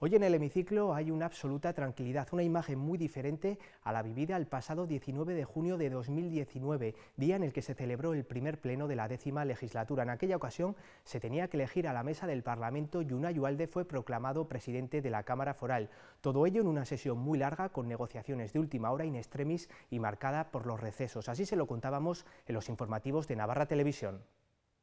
Hoy en el hemiciclo hay una absoluta tranquilidad, una imagen muy diferente a la vivida el pasado 19 de junio de 2019, día en el que se celebró el primer pleno de la 10ª legislatura. En aquella ocasión se tenía que elegir a la mesa del Parlamento y Unai Ugalde fue proclamado presidente de la Cámara Foral. Todo ello en una sesión muy larga con negociaciones de última hora in extremis y marcada por los recesos. Así se lo contábamos en los informativos de Navarra Televisión.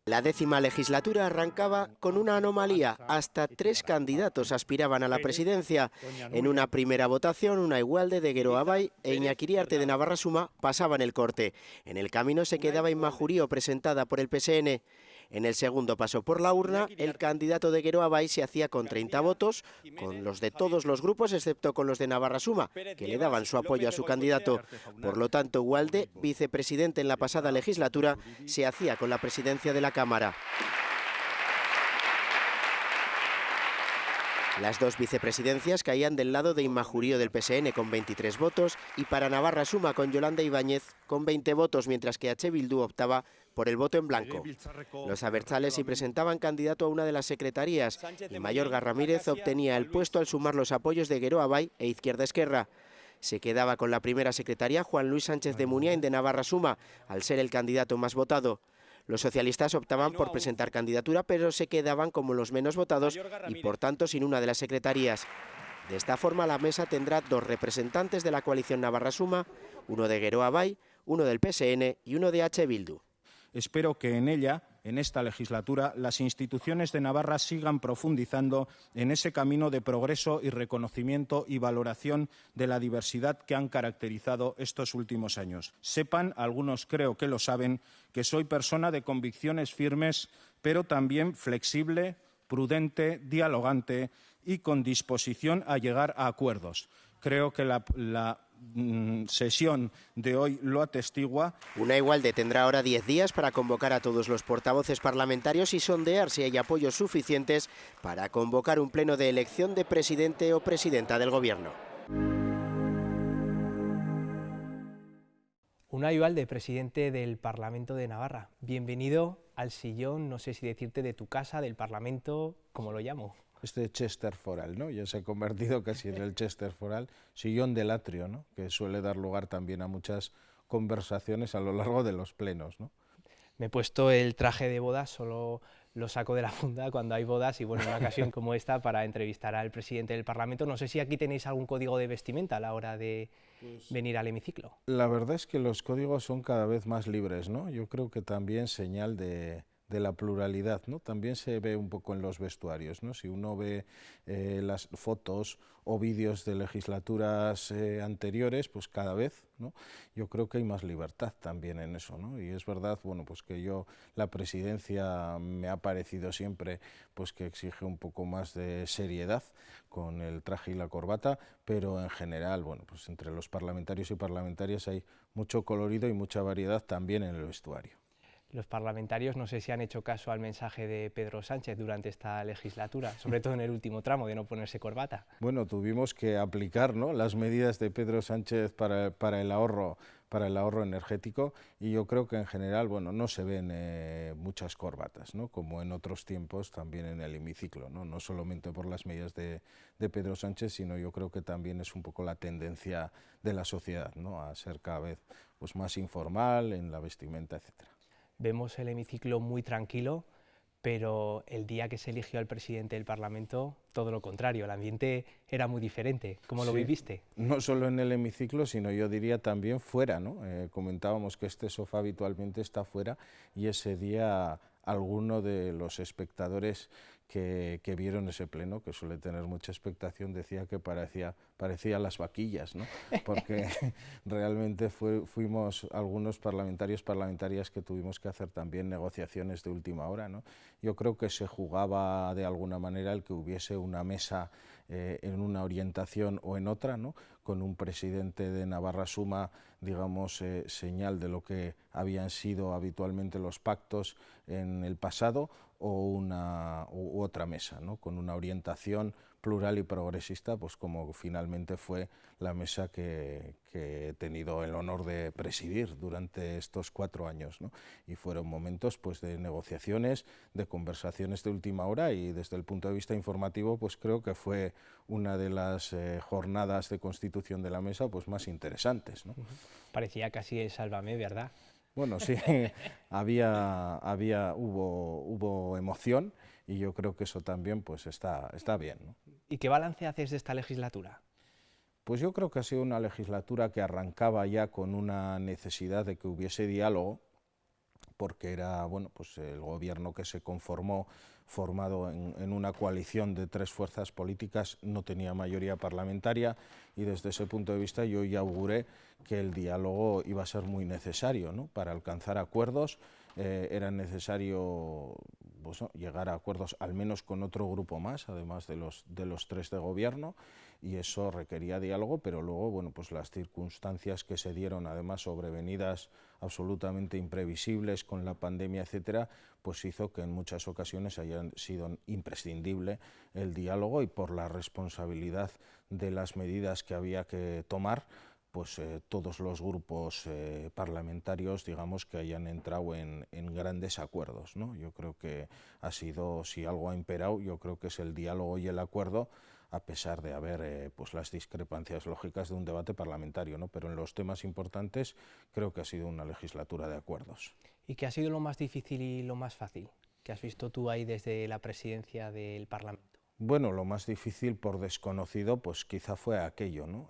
La 10ª legislatura arrancaba con una anomalía. Hasta 3 candidatos aspiraban a la presidencia. En una primera votación, Unai Ugalde de Geroa Bai e Iñaki Iriarte de Navarra Suma pasaban el corte. En el camino se quedaba Inma Jurío, presentada por el PSN. En el segundo paso por la urna, el candidato de Geroa Bai se hacía con 30 votos, con los de todos los grupos, excepto con los de Navarra Suma, que le daban su apoyo a su candidato. Por lo tanto, Ugalde, vicepresidente en la pasada legislatura, se hacía con la presidencia de la Cámara. Las dos vicepresidencias caían del lado de Inma Jurío del PSN con 23 votos y para Navarra Suma con Yolanda Ibáñez con 20 votos, mientras que H. Bildu optaba por el voto en blanco. Los abertzales sí presentaban candidato a una de las secretarías y Mayorga Ramírez obtenía el puesto al sumar los apoyos de Geroa Bai e Izquierda Esquerra. Se quedaba con la primera secretaría Juan Luis Sánchez de Muniain de Navarra Suma, al ser el candidato más votado. Los socialistas optaban por presentar candidatura, pero se quedaban como los menos votados y por tanto sin una de las secretarías. De esta forma la mesa tendrá 2 representantes de la coalición Navarra Suma, uno de Geroa Bai, uno del PSN y uno de H. Bildu. Espero que en ella, en esta legislatura, las instituciones de Navarra sigan profundizando en ese camino de progreso y reconocimiento y valoración de la diversidad que han caracterizado estos últimos años. Sepan, algunos creo que lo saben, que soy persona de convicciones firmes, pero también flexible, prudente, dialogante y con disposición a llegar a acuerdos. Creo que la sesión de hoy lo atestigua. Unai Ugalde tendrá ahora 10 días para convocar a todos los portavoces parlamentarios y sondear si hay apoyos suficientes para convocar un pleno de elección de presidente o presidenta del Gobierno. Unai Ugalde, presidente del Parlamento de Navarra. Bienvenido al sillón, no sé si decirte de tu casa, del Parlamento, como lo llamo. Este Chester Foral, ¿no? Ya se ha convertido casi en el Chester Foral, sillón del atrio, ¿no? Que suele dar lugar también a muchas conversaciones a lo largo de los plenos, ¿no? Me he puesto el traje de bodas, solo lo saco de la funda cuando hay bodas y bueno, en una ocasión como esta para entrevistar al presidente del Parlamento. No sé si aquí tenéis algún código de vestimenta a la hora de venir al hemiciclo. La verdad es que los códigos son cada vez más libres, ¿no? Yo creo que también señal de la pluralidad, ¿no? También se ve un poco en los vestuarios, ¿no? Si uno ve las fotos o vídeos de legislaturas anteriores, pues cada vez, ¿no? Yo creo que hay más libertad también en eso, ¿no? Y es verdad, bueno, pues que la presidencia me ha parecido siempre pues que exige un poco más de seriedad con el traje y la corbata, pero en general, bueno, pues entre los parlamentarios y parlamentarias hay mucho colorido y mucha variedad también en el vestuario. Los parlamentarios no sé si han hecho caso al mensaje de Pedro Sánchez durante esta legislatura, sobre todo en el último tramo de no ponerse corbata. Bueno, tuvimos que aplicar, ¿no?, las medidas de Pedro Sánchez para el ahorro energético y yo creo que en general, bueno, no se ven muchas corbatas, ¿no?, como en otros tiempos también en el hemiciclo, no solamente por las medidas de Pedro Sánchez, sino yo creo que también es un poco la tendencia de la sociedad, ¿no?, a ser cada vez pues más informal en la vestimenta, etcétera. Vemos el hemiciclo muy tranquilo, pero el día que se eligió al presidente del Parlamento, todo lo contrario, el ambiente era muy diferente. ¿Cómo lo viviste? No solo en el hemiciclo, sino yo diría también fuera, ¿no? Comentábamos que este sofá habitualmente está fuera y ese día alguno de los espectadores que vieron ese pleno, que suele tener mucha expectación, decía que parecía las vaquillas, ¿no? Porque realmente fuimos algunos parlamentarias que tuvimos que hacer también negociaciones de última hora, ¿no? Yo creo que se jugaba de alguna manera el que hubiese una mesa en una orientación o en otra, ¿no?, con un presidente de Navarra Suma, digamos, señal de lo que habían sido habitualmente los pactos en el pasado, u otra mesa, ¿no? Con una orientación plural y progresista, pues como finalmente fue la mesa que he tenido el honor de presidir durante estos 4 años, ¿no? Y fueron momentos pues de negociaciones, de conversaciones de última hora, y desde el punto de vista informativo pues creo que fue una de las jornadas de constitución de la mesa pues más interesantes, ¿no? Parecía casi el Sálvame, ¿verdad? Bueno, sí, hubo emoción, y yo creo que eso también pues está bien, ¿no? ¿Y qué balance haces de esta legislatura? Pues yo creo que ha sido una legislatura que arrancaba ya con una necesidad de que hubiese diálogo, porque era bueno, pues el gobierno que se conformó, formado en una coalición de 3 fuerzas políticas, no tenía mayoría parlamentaria, y desde ese punto de vista yo ya auguré que el diálogo iba a ser muy necesario, ¿no? Para alcanzar acuerdos. Era necesario pues, ¿no? llegar a acuerdos al menos con otro grupo más, además de los 3 de gobierno, y eso requería diálogo, pero luego bueno, pues las circunstancias que se dieron, además sobrevenidas absolutamente imprevisibles con la pandemia, etcétera, pues hizo que en muchas ocasiones haya sido imprescindible el diálogo, y por la responsabilidad de las medidas que había que tomar, pues todos los grupos parlamentarios, digamos, que hayan entrado en grandes acuerdos, ¿no? Yo creo que ha sido, si algo ha imperado, yo creo que es el diálogo y el acuerdo, a pesar de haber pues las discrepancias lógicas de un debate parlamentario, ¿no? Pero en los temas importantes creo que ha sido una legislatura de acuerdos. ¿Y qué ha sido lo más difícil y lo más fácil que has visto tú ahí desde la presidencia del Parlamento? Bueno, lo más difícil por desconocido pues quizá fue aquello, ¿no?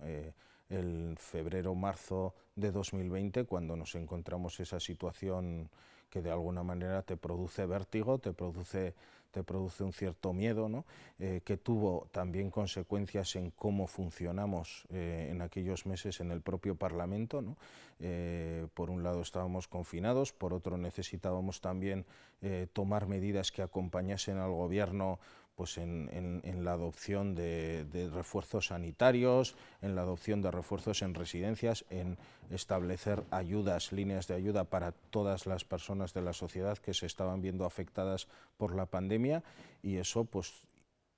El febrero-marzo de 2020, cuando nos encontramos esa situación que de alguna manera te produce vértigo, te produce un cierto miedo, ¿no? Que tuvo también consecuencias en cómo funcionamos en aquellos meses en el propio Parlamento, ¿no? Por un lado estábamos confinados, por otro necesitábamos también tomar medidas que acompañasen al gobierno pues en la adopción de refuerzos sanitarios, en la adopción de refuerzos en residencias, en establecer ayudas, líneas de ayuda para todas las personas de la sociedad que se estaban viendo afectadas por la pandemia, y eso pues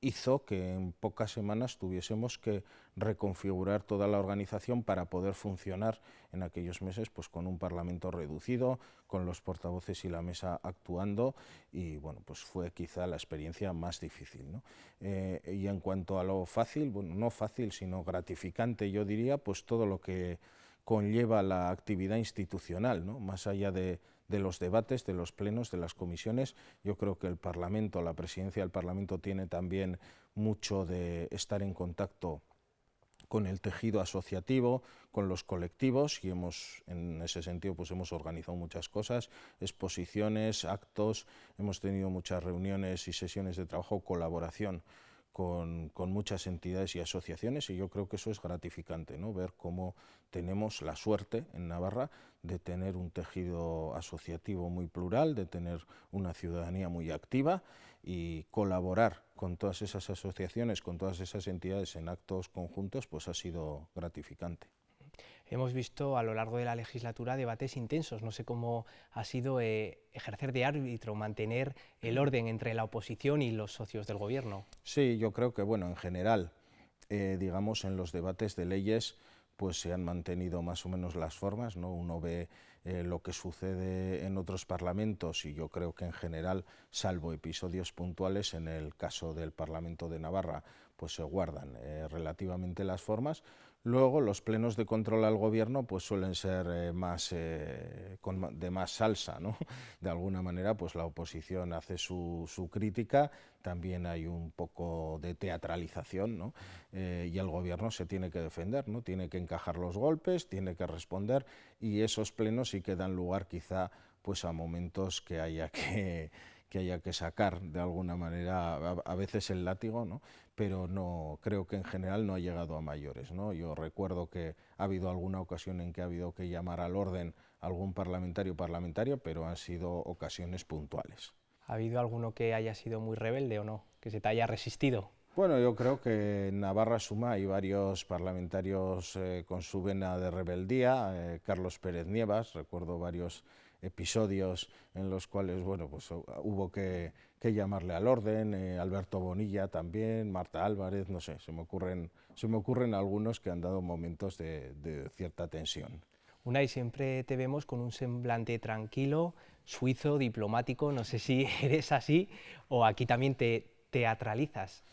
hizo que en pocas semanas tuviésemos que reconfigurar toda la organización para poder funcionar en aquellos meses pues con un Parlamento reducido, con los portavoces y la mesa actuando, y bueno, pues fue quizá la experiencia más difícil, ¿no? Y en cuanto a lo fácil, bueno, no fácil sino gratificante, yo diría, pues todo lo que conlleva la actividad institucional, ¿no? Más allá de los debates, de los plenos, de las comisiones. Yo creo que el Parlamento, la presidencia del Parlamento tiene también mucho de estar en contacto con el tejido asociativo, con los colectivos, y en ese sentido pues hemos organizado muchas cosas, exposiciones, actos, hemos tenido muchas reuniones y sesiones de trabajo, colaboración con muchas entidades y asociaciones, y yo creo que eso es gratificante, ¿no? Ver cómo tenemos la suerte en Navarra de tener un tejido asociativo muy plural, de tener una ciudadanía muy activa, y colaborar con todas esas asociaciones, con todas esas entidades en actos conjuntos, pues ha sido gratificante. Hemos visto a lo largo de la legislatura debates intensos. No sé cómo ha sido ejercer de árbitro, mantener el orden entre la oposición y los socios del gobierno. Sí, yo creo que bueno, en general, digamos, en los debates de leyes pues se han mantenido más o menos las formas, ¿no? Uno ve lo que sucede en otros parlamentos, y yo creo que en general, salvo episodios puntuales, en el caso del Parlamento de Navarra, pues se guardan relativamente las formas. Luego los plenos de control al gobierno pues suelen ser de más salsa, ¿no? De alguna manera pues la oposición hace su crítica, también hay un poco de teatralización, ¿no? Y el gobierno se tiene que defender, ¿no? Tiene que encajar los golpes, tiene que responder, y esos plenos sí que dan lugar quizá pues a momentos que haya que sacar de alguna manera a veces el látigo, ¿no? Pero no, creo que en general no ha llegado a mayores, ¿no? Yo recuerdo que ha habido alguna ocasión en que ha habido que llamar al orden a algún parlamentaria, pero han sido ocasiones puntuales. ¿Ha habido alguno que haya sido muy rebelde o no, que se te haya resistido? Bueno, yo creo que en Navarra Suma hay varios parlamentarios con su vena de rebeldía. Carlos Pérez Nievas, recuerdo varios episodios en los cuales bueno, pues hubo que llamarle al orden, Alberto Bonilla también, Marta Álvarez, no sé, se me ocurren algunos que han dado momentos de cierta tensión. Unai, siempre te vemos con un semblante tranquilo, suizo, diplomático, no sé si eres así o aquí también te teatralizas.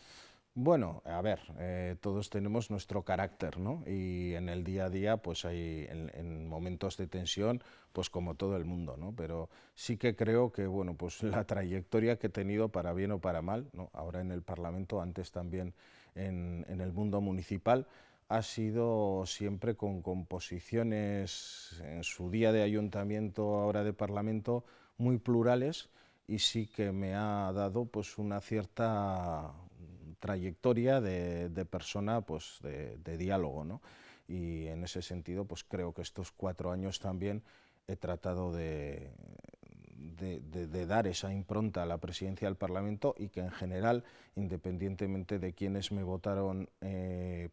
Bueno, a ver, todos tenemos nuestro carácter, ¿no? Y en el día a día, pues hay en momentos de tensión, pues como todo el mundo, ¿no? Pero sí que creo que, bueno, pues la trayectoria que he tenido, para bien o para mal, ¿no? Ahora en el Parlamento, antes también en el mundo municipal, ha sido siempre con posiciones en su día de ayuntamiento, ahora de Parlamento, muy plurales, y sí que me ha dado pues una cierta trayectoria de persona, pues de diálogo, ¿no? Y en ese sentido pues creo que estos 4 años también he tratado de dar esa impronta a la presidencia del Parlamento, y que en general, independientemente de quienes me votaron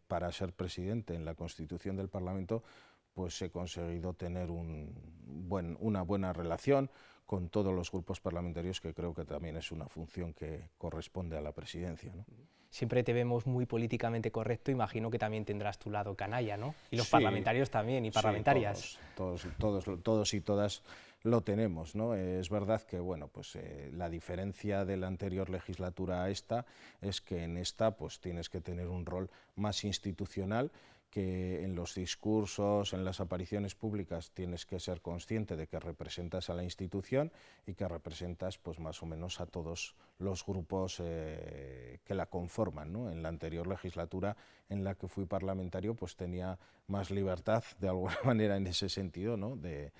para ser presidente en la Constitución del Parlamento, pues he conseguido tener una buena relación con todos los grupos parlamentarios, que creo que también es una función que corresponde a la presidencia, ¿no? Siempre te vemos muy políticamente correcto, imagino que también tendrás tu lado canalla, ¿no? Y los Sí, parlamentarios también, y parlamentarias. Sí, todos y todas lo tenemos, ¿no? Es verdad que bueno, pues, la diferencia de la anterior legislatura a esta es que en esta pues, tienes que tener un rol más institucional, que en los discursos, en las apariciones públicas, tienes que ser consciente de que representas a la institución y que representas pues, más o menos a todos los grupos que la conforman, ¿no? En la anterior legislatura en la que fui parlamentario pues tenía más libertad de alguna manera en ese sentido, ¿no? de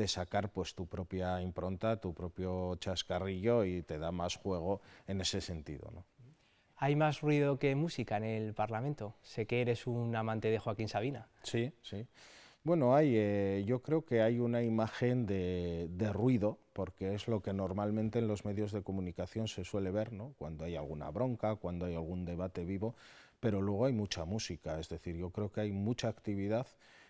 sacar pues tu propia impronta, tu propio chascarrillo, y te da más juego en ese sentido, ¿no? ¿Hay más ruido que música en el Parlamento? Sé que eres un amante de Joaquín Sabina. Sí, sí. Bueno, yo creo que hay una imagen de ruido, porque es lo que normalmente en los medios de comunicación se suele ver, ¿no? Cuando hay alguna bronca, cuando hay algún debate vivo, pero luego hay mucha música, es decir, yo creo que hay mucha actividad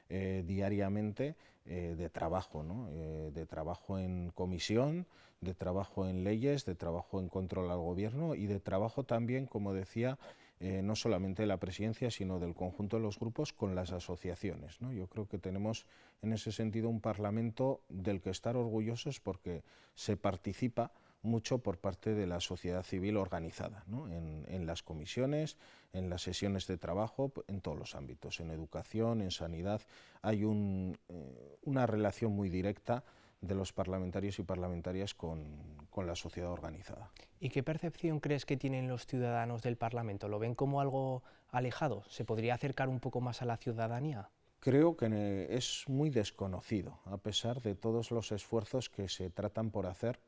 diariamente de trabajo, ¿no? De trabajo en comisión, de trabajo en leyes, de trabajo en control al gobierno, y de trabajo también, como decía, no solamente de la presidencia, sino del conjunto de los grupos con las asociaciones, ¿no? Yo creo que tenemos en ese sentido un Parlamento del que estar orgullosos, porque se participa mucho por parte de la sociedad civil organizada, ¿no? En las comisiones, en las sesiones de trabajo, en todos los ámbitos, en educación, en sanidad. Hay una relación muy directa de los parlamentarios y parlamentarias con la sociedad organizada. ¿Y qué percepción crees que tienen los ciudadanos del Parlamento? ¿Lo ven como algo alejado? ¿Se podría acercar un poco más a la ciudadanía? Creo que es muy desconocido, a pesar de todos los esfuerzos que se tratan por hacer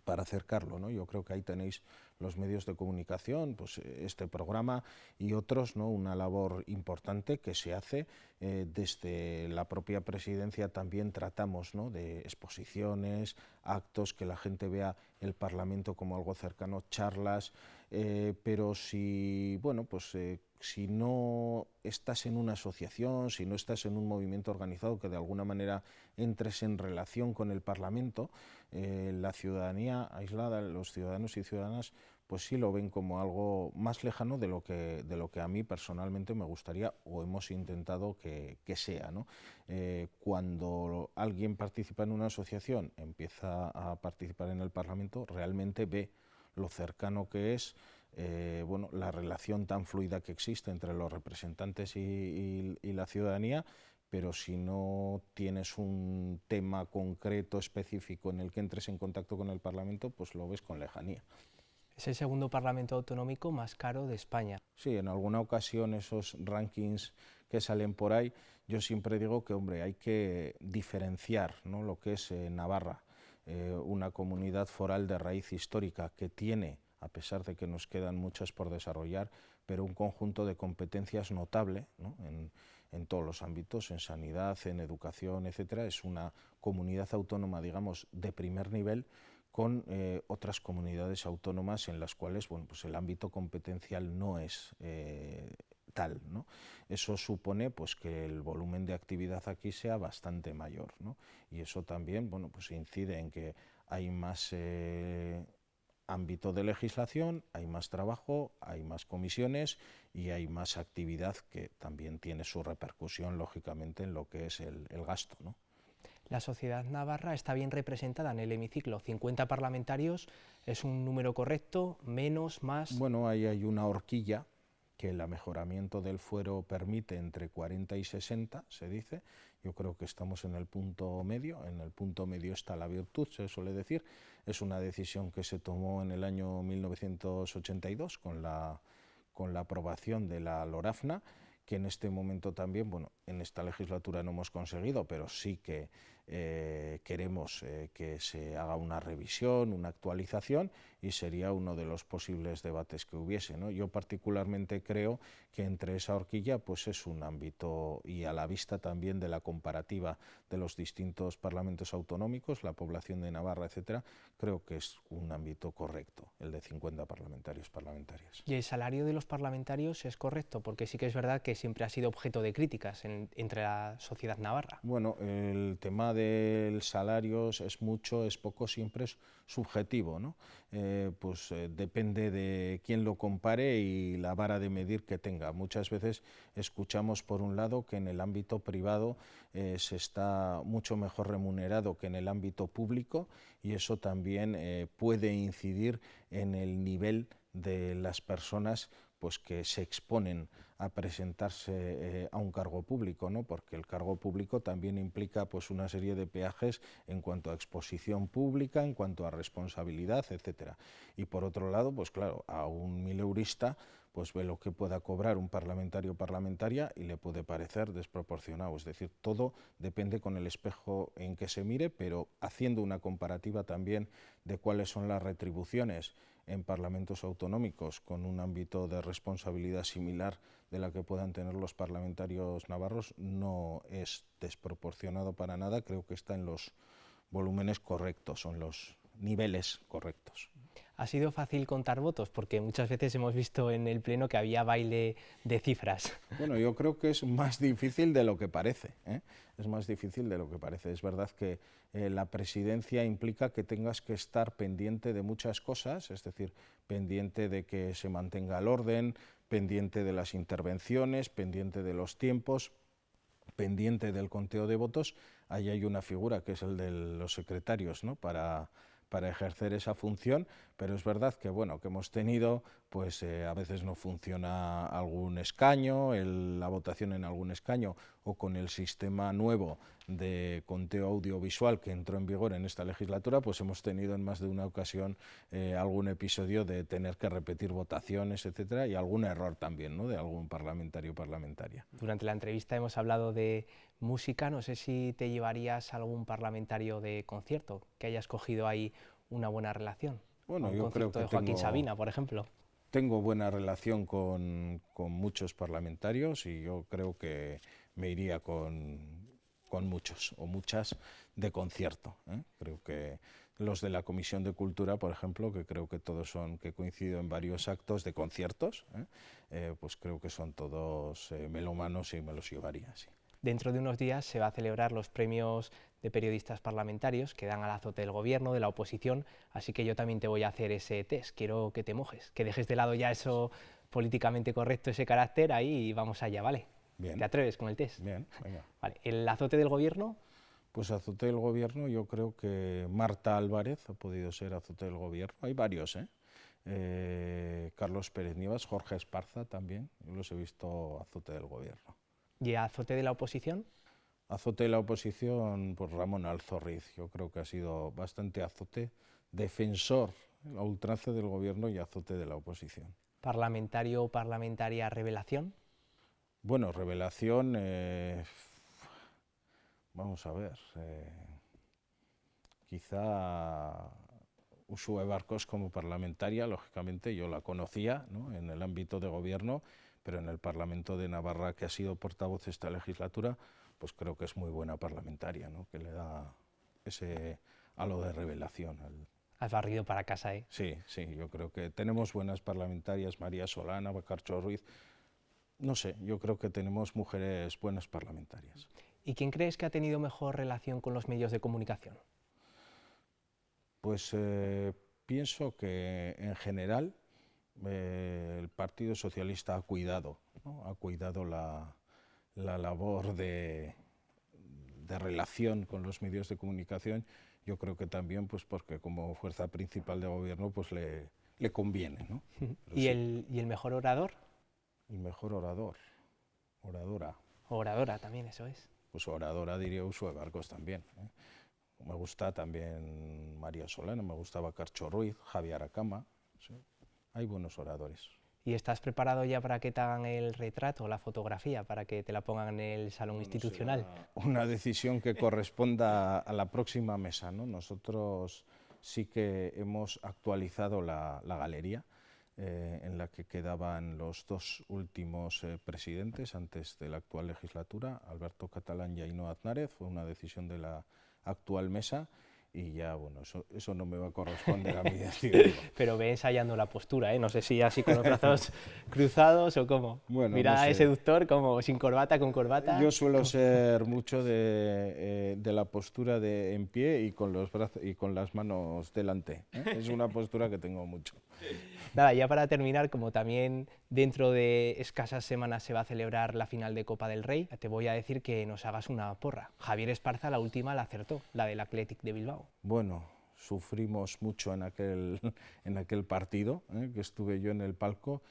para acercarlo, ¿no? Yo creo que ahí tenéis los medios de comunicación, pues este programa y otros, ¿no? Una labor importante que se hace desde la propia presidencia. También tratamos, ¿no? De exposiciones, actos, que la gente vea el Parlamento como algo cercano, charlas, pero si, bueno, pues si no estás en una asociación, si no estás en un movimiento organizado que de alguna manera entres en relación con el Parlamento, la ciudadanía aislada, los ciudadanos y ciudadanas, pues sí lo ven como algo más lejano de lo que a mí personalmente me gustaría, o hemos intentado que sea, ¿no? Cuando alguien participa en una asociación, empieza a participar en el Parlamento, realmente ve lo cercano que es, bueno, la relación tan fluida que existe entre los representantes y la ciudadanía, pero si no tienes un tema concreto, específico, en el que entres en contacto con el Parlamento, pues lo ves con lejanía. Es el segundo Parlamento autonómico más caro de España. Sí, en alguna ocasión esos rankings que salen por ahí, yo siempre digo que, hombre, hay que diferenciar, ¿no? Lo que es Navarra, una comunidad foral de raíz histórica que tiene, a pesar de que nos quedan muchas por desarrollar, pero un conjunto de competencias notable, ¿no? En todos los ámbitos, en sanidad, en educación, etcétera. Es una comunidad autónoma, digamos, de primer nivel, con otras comunidades autónomas en las cuales, bueno, pues el ámbito competencial no es tal, ¿no? Eso supone pues, que el volumen de actividad aquí sea bastante mayor, ¿no? Y eso también, bueno, pues incide en que hay más ámbito de legislación, hay más trabajo, hay más comisiones y hay más actividad que también tiene su repercusión, lógicamente, en lo que es el gasto, ¿no? La sociedad navarra está bien representada en el hemiciclo. 50 parlamentarios, ¿es un número correcto? ¿Menos? ¿Más? Bueno, ahí hay una horquilla que el amejoramiento del fuero permite entre 40 y 60, se dice. Yo creo que estamos en el punto medio está la virtud, se suele decir. Es una decisión que se tomó en el año 1982 con la aprobación de la LORAFNA, que en este momento también, bueno, en esta legislatura no hemos conseguido, pero sí que queremos que se haga una revisión, una actualización, y sería uno de los posibles debates que hubiese, ¿no? Yo particularmente creo que entre esa horquilla pues es un ámbito, y a la vista también de la comparativa de los distintos parlamentos autonómicos, la población de Navarra, etcétera, creo que es un ámbito correcto, el de 50 parlamentarias. ¿Y el salario de los parlamentarios es correcto? Porque sí que es verdad que siempre ha sido objeto de críticas entre la sociedad navarra. Bueno, el tema del salario es mucho, es poco, siempre es subjetivo, ¿no? Depende de quién lo compare y la vara de medir que tenga. Muchas veces escuchamos, por un lado, que en el ámbito privado se está mucho mejor remunerado que en el ámbito público, y eso también puede incidir en el nivel de las personas pues que se exponen a presentarse a un cargo público, ¿no? Porque el cargo público también implica pues una serie de peajes en cuanto a exposición pública, en cuanto a responsabilidad, etcétera. Y por otro lado, pues claro, a un mileurista pues ve lo que pueda cobrar un parlamentario o parlamentaria y le puede parecer desproporcionado. Es decir, todo depende con el espejo en que se mire, pero haciendo una comparativa también de cuáles son las retribuciones en parlamentos autonómicos con un ámbito de responsabilidad similar de la que puedan tener los parlamentarios navarros, no es desproporcionado para nada. Creo que está en los volúmenes correctos, son los niveles correctos. ¿Ha sido fácil contar votos? Porque muchas veces hemos visto en el Pleno que había baile de cifras. Bueno, yo creo que es más difícil de lo que parece, ¿eh? Es más difícil de lo que parece. Es verdad que la presidencia implica que tengas que estar pendiente de muchas cosas, es decir, pendiente de que se mantenga el orden, pendiente de las intervenciones, pendiente de los tiempos, pendiente del conteo de votos. Ahí hay una figura que es el de los secretarios, ¿no? para ejercer esa función, pero es verdad que, bueno, que hemos tenido, pues a veces no funciona algún escaño, la votación en algún escaño, o con el sistema nuevo de conteo audiovisual que entró en vigor en esta legislatura, pues hemos tenido en más de una ocasión algún episodio de tener que repetir votaciones, etcétera, y algún error también, ¿no? De algún parlamentario o parlamentaria. Durante la entrevista hemos hablado de música, no sé si te llevarías a algún parlamentario de concierto, que hayas cogido ahí una buena relación. Bueno, yo creo que de Joaquín Sabina, por ejemplo. Tengo buena relación con muchos parlamentarios y yo creo que me iría con muchos o muchas de concierto, ¿eh? Creo que los de la Comisión de Cultura, por ejemplo, que creo que todos que coincido en varios actos de conciertos, pues creo que son todos melómanos y me los llevaría, sí. Dentro de unos días se va a celebrar los premios de periodistas parlamentarios que dan al azote del gobierno, de la oposición, así que yo también te voy a hacer ese test. Quiero que te mojes, que dejes de lado ya eso políticamente correcto, ese carácter, ahí y vamos allá, ¿vale? Bien. ¿Te atreves con el test? Bien, venga. Vale. ¿El azote del gobierno? Pues azote del gobierno, yo creo que Marta Álvarez ha podido ser azote del gobierno. Hay varios, Carlos Pérez Nievas, Jorge Esparza también, yo los he visto azote del gobierno. ¿Y azote de la oposición? Azote de la oposición, pues Ramón Alzorriz, yo creo que ha sido bastante azote, defensor a ultranza del gobierno y azote de la oposición. ¿Parlamentario o parlamentaria revelación? Bueno, revelación, vamos a ver, quizá Uxue Barkos como parlamentaria, lógicamente yo la conocía, ¿no?, en el ámbito de gobierno, pero en el Parlamento de Navarra, que ha sido portavoz esta legislatura, pues creo que es muy buena parlamentaria, ¿no?, que le da ese halo de revelación. Has barrido para casa, ¿eh? Sí, sí, yo creo que tenemos buenas parlamentarias, María Solana, Bacarcho Ruiz, No sé, yo creo que tenemos mujeres buenas parlamentarias. ¿Y quién crees que ha tenido mejor relación con los medios de comunicación? Pues pienso que en general el Partido Socialista ha cuidado, ¿no? Ha cuidado la labor de relación con los medios de comunicación. Yo creo que también pues porque como fuerza principal de gobierno pues le conviene, ¿no? ¿Y el mejor orador? El mejor orador, oradora. Oradora también, eso es. Pues oradora diría Uxue Barcos también, ¿eh? Me gusta también María Solana, me gustaba Carcho Ruiz, Javier Aracama, ¿sí? Hay buenos oradores. ¿Y estás preparado ya para que te hagan el retrato, la fotografía, para que te la pongan en el salón institucional? Una decisión que corresponda a la próxima mesa, ¿no? Nosotros sí que hemos actualizado la galería, en la que quedaban los dos últimos presidentes antes de la actual legislatura, Alberto Catalán y Ainhoa Aznárez. Fue una decisión de la actual mesa y ya, bueno, eso no me va a corresponder a mí decirlo. Pero ve ensayando la postura, ¿eh? No sé si así con los brazos cruzados o cómo. Bueno, mira no sé. A ese seductor, como sin corbata, con corbata. Yo suelo ser mucho de la postura de en pie y con los brazos y con las manos delante, ¿eh? Es una postura que tengo mucho. Nada, ya para terminar, como también dentro de escasas semanas se va a celebrar la final de Copa del Rey, te voy a decir que nos hagas una porra. Javier Esparza la última la acertó, la del Athletic de Bilbao. Bueno, sufrimos mucho en aquel partido, que estuve yo en el palco,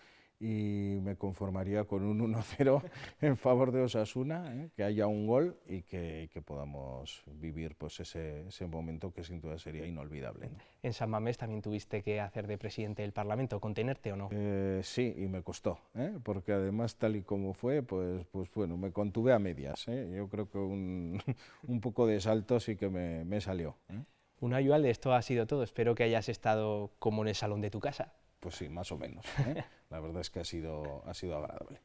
y me conformaría con un 1-0 en favor de Osasuna, que haya un gol y que podamos vivir pues ese momento que sin duda sería inolvidable, ¿no? En San Mamés también tuviste que hacer de presidente del Parlamento, ¿contenerte o no? Sí, y me costó, porque además tal y como fue, pues bueno, me contuve a medias, yo creo que un poco de salto sí que me salió. Bueno, Ayualde, esto ha sido todo, espero que hayas estado como en el salón de tu casa. Pues sí, más o menos, La verdad es que ha sido agradable.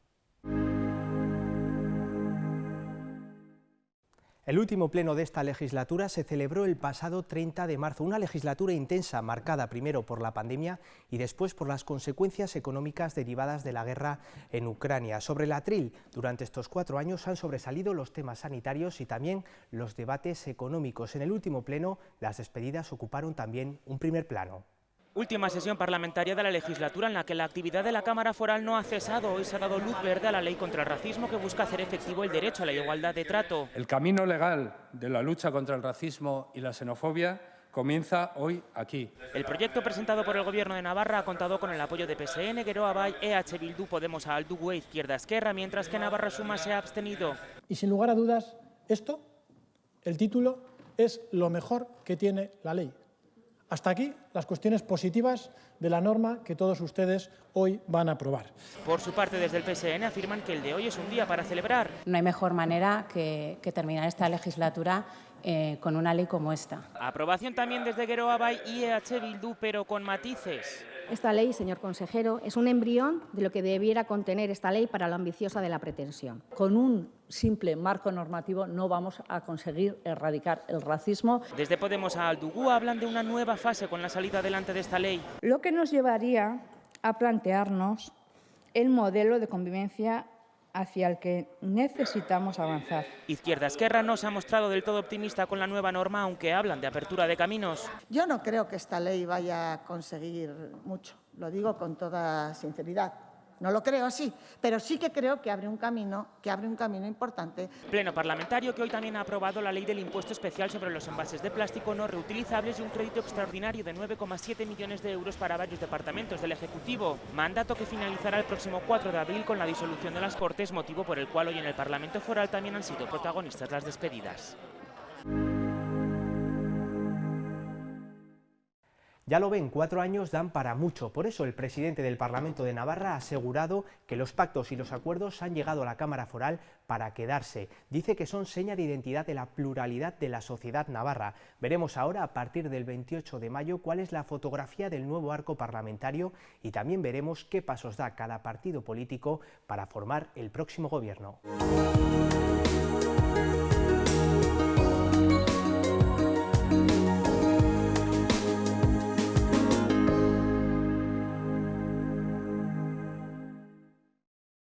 El último pleno de esta legislatura se celebró el pasado 30 de marzo, una legislatura intensa marcada primero por la pandemia y después por las consecuencias económicas derivadas de la guerra en Ucrania. Sobre el atril, durante estos 4 años han sobresalido los temas sanitarios y también los debates económicos. En el último pleno, las despedidas ocuparon también un primer plano. Última sesión parlamentaria de la legislatura en la que la actividad de la Cámara Foral no ha cesado. Hoy se ha dado luz verde a la ley contra el racismo que busca hacer efectivo el derecho a la igualdad de trato. El camino legal de la lucha contra el racismo y la xenofobia comienza hoy aquí. El proyecto presentado por el Gobierno de Navarra ha contado con el apoyo de PSN, Geroa Bai, EH Bildu, Podemos a Aldugu e Izquierda Esquerra, mientras que Navarra Suma se ha abstenido. Y sin lugar a dudas, el título, es lo mejor que tiene la ley. Hasta aquí las cuestiones positivas de la norma que todos ustedes hoy van a aprobar. Por su parte, desde el PSN afirman que el de hoy es un día para celebrar. No hay mejor manera que terminar esta legislatura con una ley como esta. Aprobación también desde Geroa Bai y EH Bildu, pero con matices. Esta ley, señor consejero, es un embrión de lo que debiera contener esta ley para lo ambiciosa de la pretensión. Con un simple marco normativo no vamos a conseguir erradicar el racismo. Desde Podemos a Aldugu hablan de una nueva fase con la salida adelante de esta ley. Lo que nos llevaría a plantearnos el modelo de convivencia hacia el que necesitamos avanzar. Izquierda Esquerra no se ha mostrado del todo optimista con la nueva norma, aunque hablan de apertura de caminos. Yo no creo que esta ley vaya a conseguir mucho, lo digo con toda sinceridad. No lo creo así, pero sí que creo que abre un camino importante. Pleno parlamentario que hoy también ha aprobado la ley del impuesto especial sobre los envases de plástico no reutilizables y un crédito extraordinario de 9,7 millones de euros para varios departamentos del Ejecutivo. Mandato que finalizará el próximo 4 de abril con la disolución de las Cortes, motivo por el cual hoy en el Parlamento Foral también han sido protagonistas las despedidas. Ya lo ven, 4 años dan para mucho. Por eso el presidente del Parlamento de Navarra ha asegurado que los pactos y los acuerdos han llegado a la Cámara Foral para quedarse. Dice que son seña de identidad de la pluralidad de la sociedad navarra. Veremos ahora, a partir del 28 de mayo, cuál es la fotografía del nuevo arco parlamentario y también veremos qué pasos da cada partido político para formar el próximo gobierno.